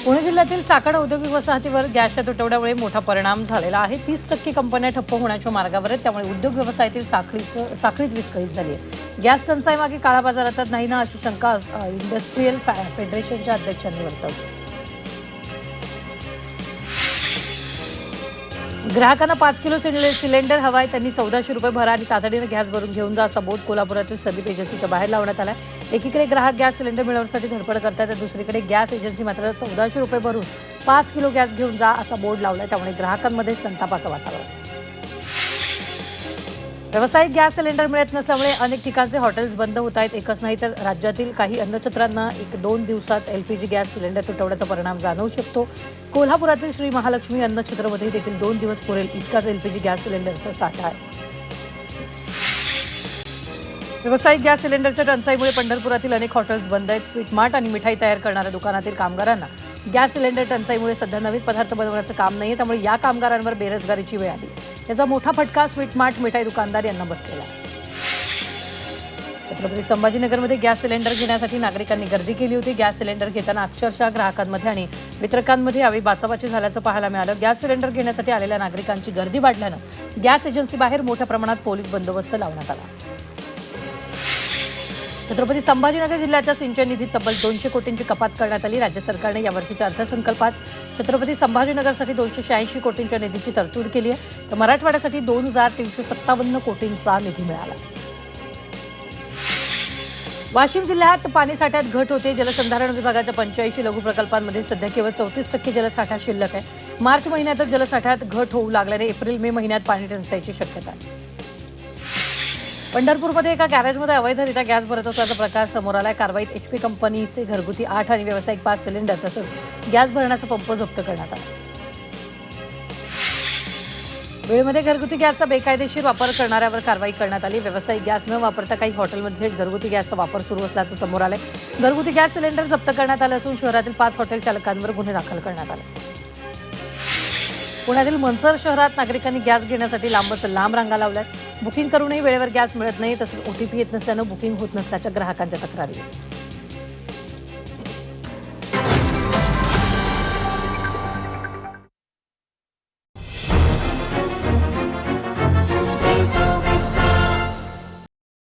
पुणे जिल्ह्यातील चाकण औद्योगिक वसाहतीवर गॅसच्या तुटवड्यामुळे मोठा परिणाम झालेला आहे। 30% कंपन्या ठप्प होण्याच्या मार्गावर आहेत, त्यामुळे उद्योग व्यवसायातील साखळीच विस्कळीत झाली आहे। गॅस टंचाईमागे काळा बाजार तर नाही ना, अशी शंका इंडस्ट्रियल फेडरेशनच्या अध्यक्षांनी वर्तवली। ग्राहकांना 5 किलो सिलेंडर हवाय, त्यांनी 1400 रुपये भरा आणि तातडीने गॅस भरून घेऊन जा, असा बोर्ड कोल्हापुरातील संदीप एजन्सीच्या बाहेर लावण्यात आला। एकीकडे ग्राहक गॅस सिलेंडर मिळवण्यासाठी धडपड करतात, तर दुसरीकडे गॅस एजन्सी मात्र 1400 रुपये भरून 5 किलो गॅस घेऊन जा असा बोर्ड लावलाय, त्यामुळे ग्राहकांमध्ये संतापाचं वातावरण। व्यावसायिक गॅस सिलेंडर मिळत नसल्यामुळे अनेक ठिकाणचे हॉटेल्स बंद होत आहेत। एकच नाही तर राज्यातील काही अन्नछत्रांना 1-2 दिवसात एलपीजी गॅस सिलेंडर तुटवड्याचा परिणाम जाणवू शकतो। कोल्हापुरातील श्री महालक्ष्मी अन्नछत्रमध्ये देखील 2 दिवस पुरेल इतकाच एलपीजी गॅस सिलेंडरचा साठा आहे। व्यावसायिक गॅस सिलेंडरच्या टंचाईमुळे पंढरपुरातील अनेक हॉटेल्स बंद आहेत। स्वीट मार्ट आणि मिठाई तयार करणाऱ्या दुकानातील कामगारांना गॅस सिलेंडर टंचाईमुळे सध्या नवीन पदार्थ बनवण्याचं काम नाहीये, त्यामुळे या कामगारांवर बेरोजगारीची वेळ आली। याचा मोठा फटका स्वीट मार्ट मिठाई दुकानदार यांना बसलेला आहे। छत्रपती संभाजीनगरमध्ये गॅस सिलेंडर घेण्यासाठी नागरिकांनी गर्दी केली होती। गॅस सिलेंडर घेताना अक्षरशः ग्राहकांमध्ये आणि वितरकांमध्ये यावेळी बाचाबाची झाल्याचं पाहायला मिळालं। गॅस सिलेंडर घेण्यासाठी आलेल्या नागरिकांची गर्दी वाढल्यानं गॅस एजन्सी बाहेर मोठ्या प्रमाणात पोलीस बंदोबस्त लावण्यात आला। छत्रपती संभाजीनगर जिल्ह्याच्या सिंचन निधीत तब्बल 200 कोटींची कपात करण्यात आली। राज्य सरकारने यावर्षीच्या अर्थसंकल्पात छत्रपती संभाजीनगरसाठी 286 कोटींच्या निधीची तरतूद केली आहे, तर मराठवाड्यासाठी 2357 कोटींचा निधी मिळाला। वाशिम जिल्ह्यात पाणीसाठ्यात घट होते। जलसंधारण विभागाच्या 85 लघु प्रकल्पांमध्ये सध्या केवळ 34% जलसाठा शिल्लक आहे। मार्च महिन्यातच जलसाठ्यात घट होऊ लागल्याने एप्रिल-मे महिन्यात पाणी टंचाईची शक्यता आहे। पंढरपूरमध्ये एका गॅरेजमध्ये अवैधरित्या गॅस भरत असल्याचा प्रकार समोर आलाय। कारवाईत एचपी कंपनीचे घरगुती 8 आणि व्यावसायिक 5 सिलेंडर तसंच गॅस भरण्याचा पंप जप्त करण्यात आला। वेळेमध्ये घरगुती गॅसचा बेकायदेशीर वापर करणाऱ्यावर कारवाई करण्यात आली। व्यावसायिक गॅस न वापरता काही हॉटेलमध्ये घरगुती गॅसचा वापर सुरू असल्याचं समोर आलंय। घरगुती गॅस सिलेंडर जप्त करण्यात आले असून शहरातील 5 हॉटेल चालकांवर गुन्हे दाखल करण्यात आले। पुण्यातील मनसर शहरात नागरिकांनी गॅस घेण्यासाठी लांब रांगा लावल्यात। बुकिंग करूनही वेळेवर गॅस मिळत नाही, तसंच ओटीपी येत नसल्यानं बुकिंग होत नसल्याच्या ग्राहकांच्या तक्रारी आहेत।